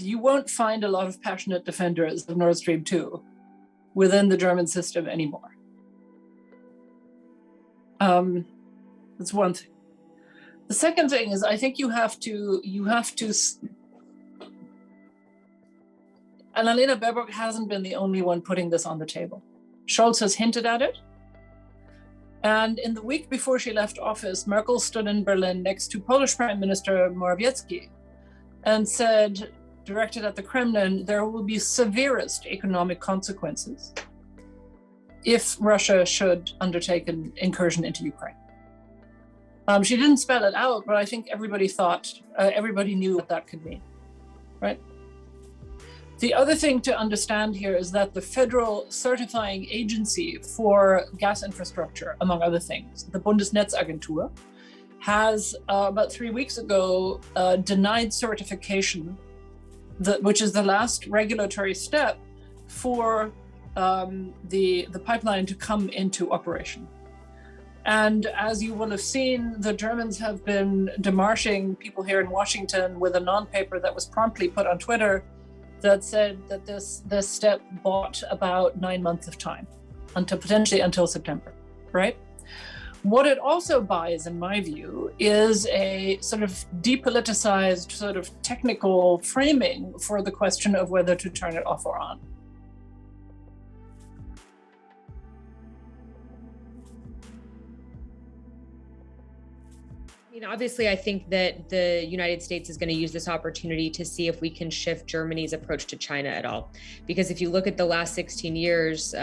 you won't find a lot of passionate defenders of Nord Stream 2 within the German system anymore. That's one thing. The second thing is, I think you have to, and Annalena Baerbock hasn't been the only one putting this on the table. Scholz has hinted at it. And in the week before she left office, Merkel stood in Berlin next to Polish Prime Minister Morawiecki and said, directed at the Kremlin, there will be severest economic consequences if Russia should undertake an incursion into Ukraine. She didn't spell it out, but I think everybody knew what that could mean, right? The other thing to understand here is that the federal certifying agency for gas infrastructure, among other things, the Bundesnetzagentur, has about 3 weeks ago denied certification, which is the last regulatory step for the pipeline to come into operation. And as you will have seen, the Germans have been demarching people here in Washington with a non-paper that was promptly put on Twitter that said that this step bought about 9 months of time, potentially until September, right? What it also buys, in my view, is a sort of depoliticized, sort of technical framing for the question of whether to turn it off or on. Obviously, I think that the United States is going to use this opportunity to see if we can shift Germany's approach to China at all. Because if you look at the last 16 years,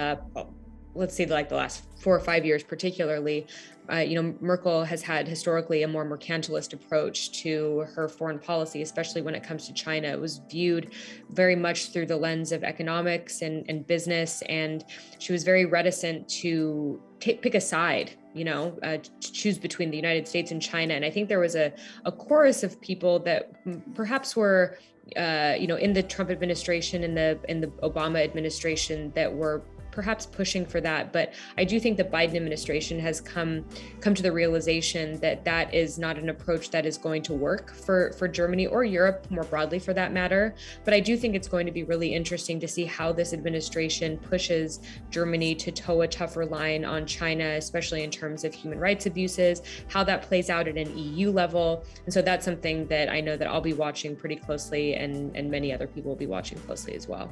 let's say like the last 4 or 5 years particularly, Merkel has had historically a more mercantilist approach to her foreign policy, especially when it comes to China. It was viewed very much through the lens of economics and business, and she was very reticent to pick a side, to choose between the United States and China. And I think there was a chorus of people that perhaps were, in the Trump administration and in the Obama administration that were perhaps pushing for that. But I do think the Biden administration has come to the realization that that is not an approach that is going to work for Germany or Europe more broadly for that matter. But I do think it's going to be really interesting to see how this administration pushes Germany to toe a tougher line on China, especially in terms of human rights abuses, how that plays out at an EU level. And so that's something that I know that I'll be watching pretty closely, and many other people will be watching closely as well.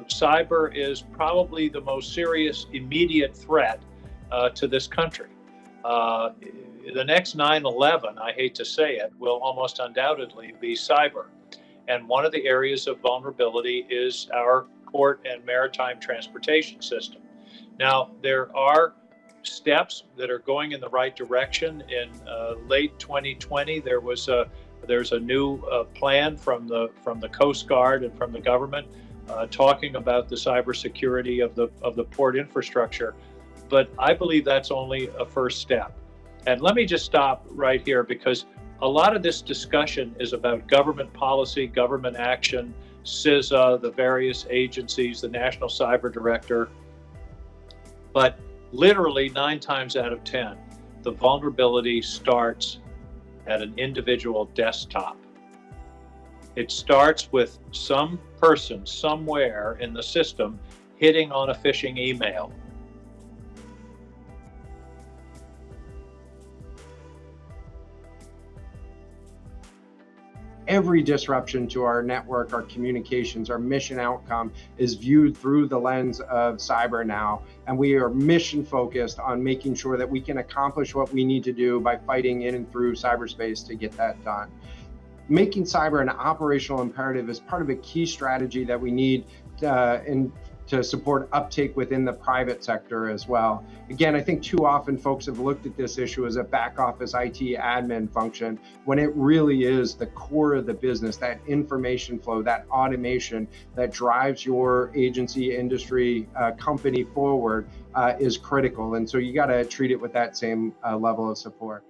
Cyber is probably the most serious immediate threat to this country. The next 9/11, I hate to say it, will almost undoubtedly be cyber. And one of the areas of vulnerability is our port and maritime transportation system. Now, there are steps that are going in the right direction. In late 2020, there's a new plan from the Coast Guard and from the government talking about the cybersecurity of the port infrastructure. But I believe that's only a first step. And let me just stop right here, because a lot of this discussion is about government policy, government action, CISA, the various agencies, the National Cyber Director. But literally 9 times out of 10, the vulnerability starts at an individual desktop. It starts with some person somewhere in the system hitting on a phishing email. Every disruption to our network, our communications, our mission outcome is viewed through the lens of cyber now. And we are mission focused on making sure that we can accomplish what we need to do by fighting in and through cyberspace to get that done. Making cyber an operational imperative is part of a key strategy that we need to support uptake within the private sector as well. Again, I think too often folks have looked at this issue as a back office IT admin function, when it really is the core of the business, that information flow, that automation that drives your agency, industry, company forward is critical. And so you got to treat it with that same level of support.